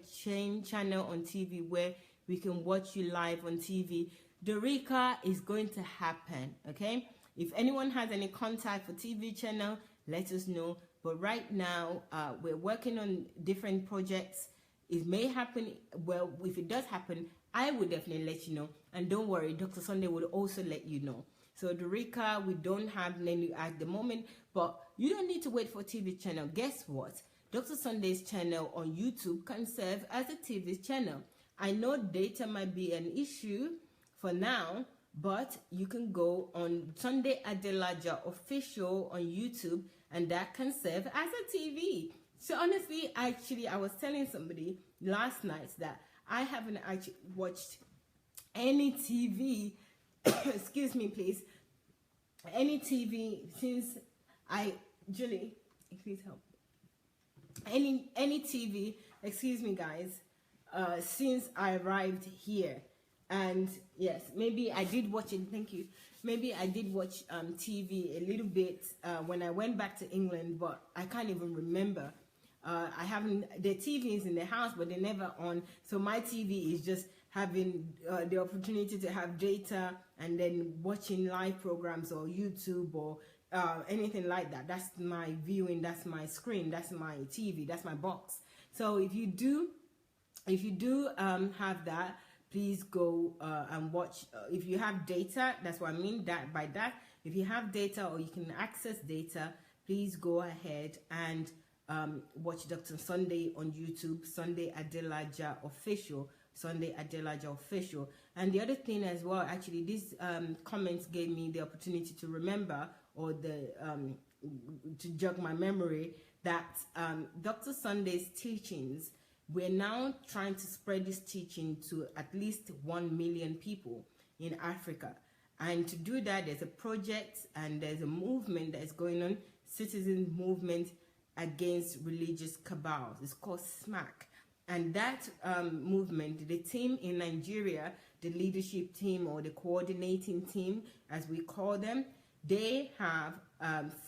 channel on TV where we can watch you live on TV. Dorica, is going to happen, okay? If anyone has any contact for TV channel, let us know. But right now, we're working on different projects. It may happen. Well, if it does happen, I will definitely let you know. And don't worry, Dr. Sunday will also let you know. So, Dorica, we don't have any at the moment, but you don't need to wait for TV channel. Guess what? Dr. Sunday's channel on YouTube can serve as a TV channel. I know data might be an issue for now, but you can go on Sunday Adelaja official on YouTube, and that can serve as a TV. So honestly, actually, I was telling somebody last night that I haven't actually watched any TV, excuse me, please, any TV since Julie, please help. Any TV, excuse me, guys, since I arrived here. And yes, maybe I did watch it. Thank you. Maybe I did watch TV a little bit when I went back to England, but I can't even remember. I haven't. The TV is in the house, but they're never on. So my TV is just having the opportunity to have data and then watching live programs or YouTube or anything like that. That's my viewing. That's my screen. That's my TV. That's my box. So if you do have that, please go and watch. If you have data, that's what I mean that by that. If you have data or you can access data, please go ahead and watch Dr. Sunday on YouTube, Sunday Adelaja official, Sunday Adelaja official. And the other thing as well, actually, these comments gave me the opportunity to remember, or to jog my memory, that Dr. Sunday's teachings, we're now trying to spread this teaching to at least 1 million people in Africa. And to do that, there's a project and there's a movement that is going on, citizen movement against religious cabals. It's called SMAC. And that movement, the team in Nigeria, the leadership team or the coordinating team, as we call them, they have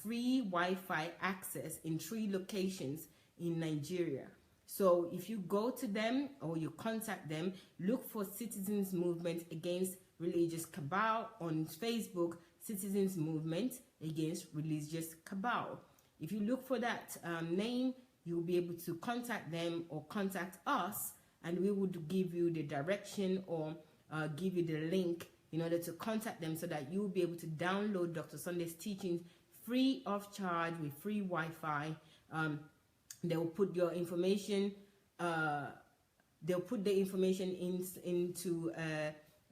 free Wi-Fi access in 3 locations in Nigeria. So if you go to them or you contact them, look for Citizens Movement Against Religious Cabal on Facebook, Citizens Movement Against Religious Cabal. If you look for that name, you'll be able to contact them or contact us, and we would give you the direction or give you the link in order to contact them, so that you'll be able to download Dr. Sunday's teachings free of charge with free Wi-Fi. They will put your information they'll put the information into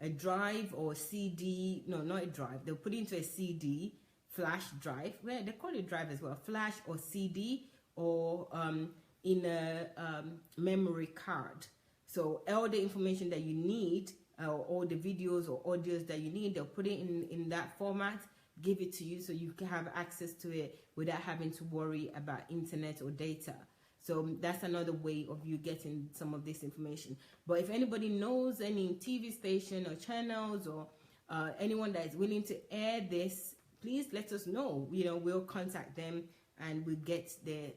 a drive or CD. No, not a drive. They'll put it into a CD, flash drive. Well, they call it drive as well. Flash or CD, or in a memory card. So all the information that you need, all the videos or audios that you need, they'll put it in that format, give it to you so you can have access to it without having to worry about internet or data. So that's another way of you getting some of this information. But if anybody knows any TV station or channels or anyone that is willing to air this, please let us know. You know, we'll contact them and we'll get the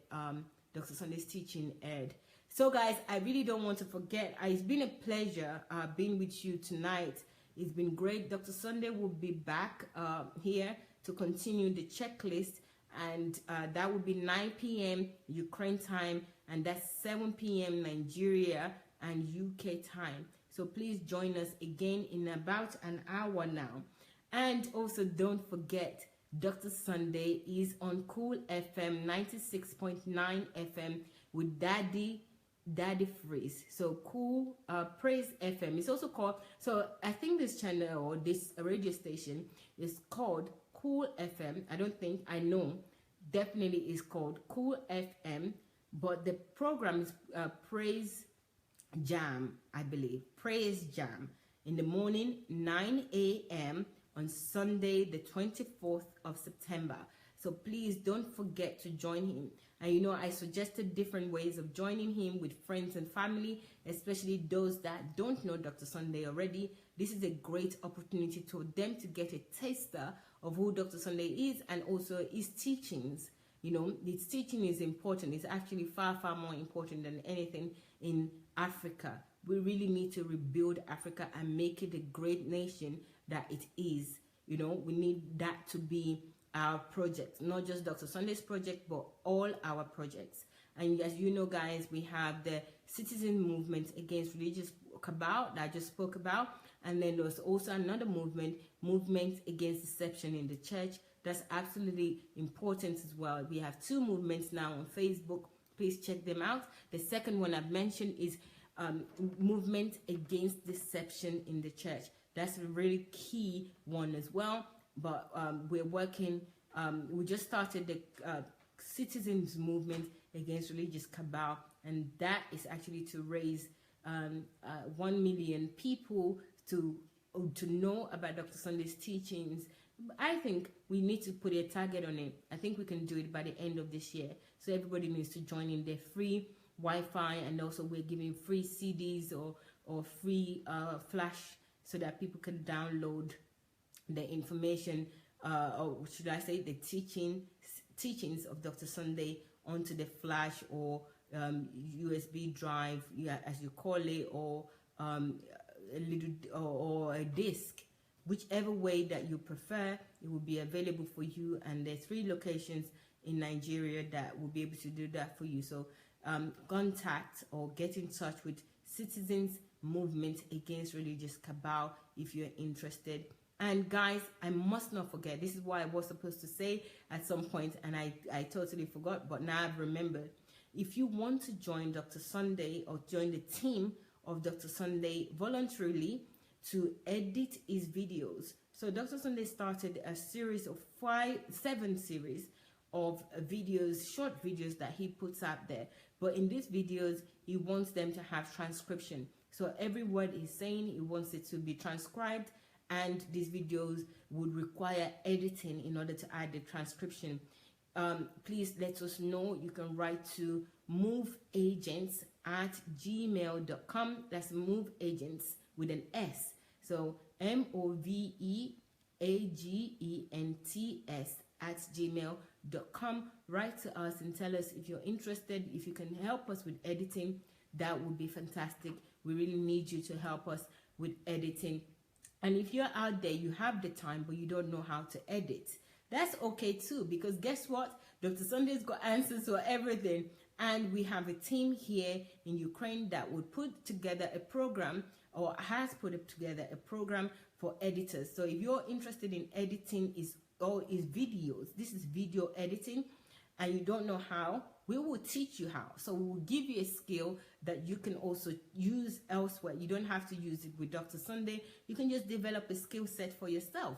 Dr. Sunday's teaching aired. So guys, I really don't want to forget, it's been a pleasure being with you tonight. It's been great. Dr. Sunday will be back here to continue the checklist, and that will be 9 p.m. Ukraine time, and that's 7 p.m. Nigeria and UK time. So please join us again in about an hour now. And also don't forget, Dr. Sunday is on Cool FM 96.9 FM with Daddy Freeze. So Cool Praise FM. It's also called, so I think this channel or this radio station is called Cool FM. I know definitely is called Cool FM, but the program is Praise Jam, I believe. Praise Jam in the morning, 9 a.m. on Sunday, the 24th of September. So please don't forget to join him. And you know, I suggested different ways of joining him with friends and family, especially those that don't know Dr. Sunday already. This is a great opportunity for them to get a taster of who Dr. Sunday is and also his teachings. You know, his teaching is important. It's actually far, far more important than anything in Africa. We really need to rebuild Africa and make it a great nation that it is. You know, we need that to be our project, not just Dr. Sunday's project, but all our projects. And as you know, guys, we have the citizen movement against religious cabal that I just spoke about, and then there's also another movement against deception in the church. That's absolutely important as well. We have two movements now on Facebook. Please check them out. The second one I've mentioned is movement against deception in the church. That's a really key one as well. But we're working, we just started the citizens movement against religious cabal, and that is actually to raise 1 million people to know about Dr. Sunday's teachings. I think we need to put a target on it. I think we can do it by the end of this year. So everybody needs to join in. Their free Wi-Fi, and also we're giving free CDs or free flash so that people can download the information, or should I say the teachings of Dr. Sunday onto the flash or USB drive, as you call it, or a little or a disc, whichever way that you prefer. It will be available for you, and there's 3 locations in Nigeria that will be able to do that for you. So contact or get in touch with Citizens Movement Against Religious Cabal if you're interested. And guys, I must not forget, this is what I was supposed to say at some point, and I totally forgot, but now I've remembered. If you want to join Dr. Sunday or join the team of Dr. Sunday voluntarily to edit his videos. So Dr. Sunday started a series of 7 series of videos, short videos that he puts out there. But in these videos, he wants them to have transcription. So every word he's saying, he wants it to be transcribed, and these videos would require editing in order to add the transcription. Please let us know. You can write to moveagents@gmail.com. That's moveagents with an S. So moveagents@gmail.com. Write to us and tell us if you're interested. If you can help us with editing, that would be fantastic. We really need you to help us with editing. And if you're out there, you have the time, but you don't know how to edit, that's okay too, because guess what? Dr. Sunday's got answers for everything. And we have a team here in Ukraine that would put together a program, or has put together a program for editors. So if you're interested in editing his videos, this is video editing, and you don't know how, We will teach you how. So we will give you a skill that you can also use elsewhere. You don't have to use it with Dr. Sunday. You can just develop a skill set for yourself,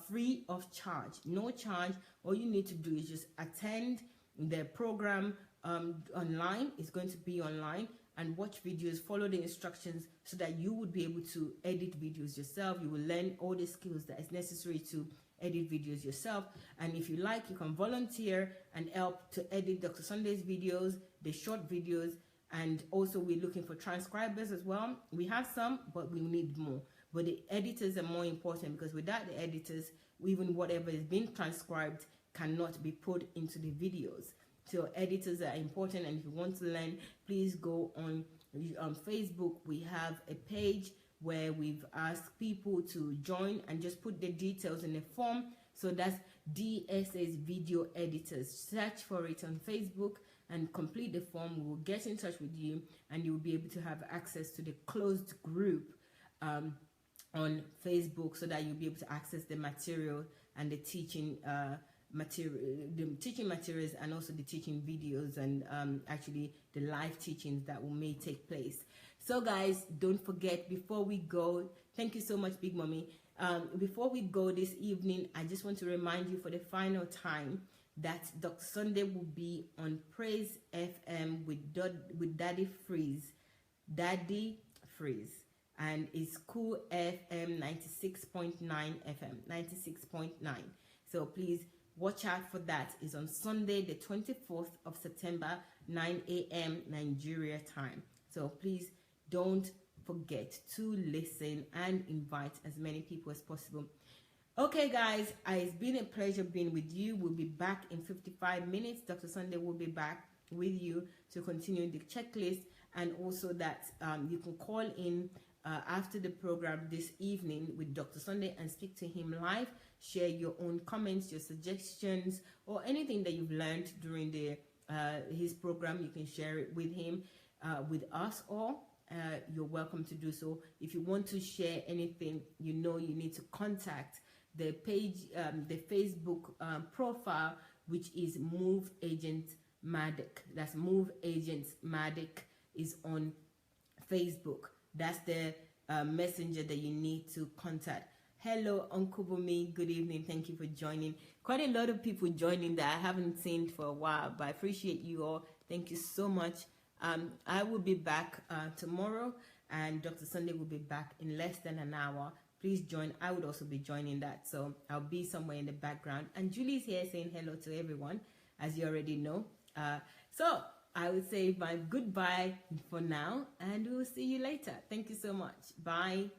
free of charge, no charge. All you need to do is just attend the program online. It's going to be online, and watch videos, follow the instructions so that you would be able to edit videos yourself. You will learn all the skills that is necessary to edit videos yourself. And if you like, you can volunteer and help to edit Dr. Sunday's videos, the short videos. And also we're looking for transcribers as well. We have some, but we need more. But the editors are more important, because without the editors, even whatever is being transcribed cannot be put into the videos. So editors are important, and if you want to learn, please go on Facebook. We have a page where we've asked people to join and just put the details in a form. So that's DSS Video Editors. Search for it on Facebook and complete the form. We'll get in touch with you, and you'll be able to have access to the closed group on Facebook, so that you'll be able to access the material and the teaching materials, and also the teaching videos, and actually the live teachings that may take place. So guys, don't forget, before we go, thank you so much, Big Mommy. Before we go this evening, I just want to remind you for the final time that Dr. Sunday will be on Praise FM with Daddy Freeze, and it's Cool FM 96.9 FM, 96.9. So please watch out for that. It's on Sunday, the 24th of September, 9 a.m. Nigeria time. So please don't forget to listen and invite as many people as possible. Okay, guys, it's been a pleasure being with you. We'll be back in 55 minutes. Dr. Sunday will be back with you to continue the checklist, and also that you can call in after the program this evening with Dr. Sunday and speak to him live. Share your own comments, your suggestions, or anything that you've learned during his program. You can share it with him, with us all. You're welcome to do so. If you want to share anything, you need to contact the page, the Facebook profile, which is Move Agent Maddock. That's Move Agents Maddock is on Facebook. That's the messenger that you need to contact. Hello, Uncle Bumi. Good evening. Thank you for joining. Quite a lot of people joining that I haven't seen for a while, but I appreciate you all. Thank you so much. I will be back tomorrow, and Dr. Sunday will be back in less than an hour. Please join. I would also be joining that, so I'll be somewhere in the background. And Julie's here saying hello to everyone, as you already know. So I would say my goodbye for now, and we'll see you later. Thank you so much. Bye.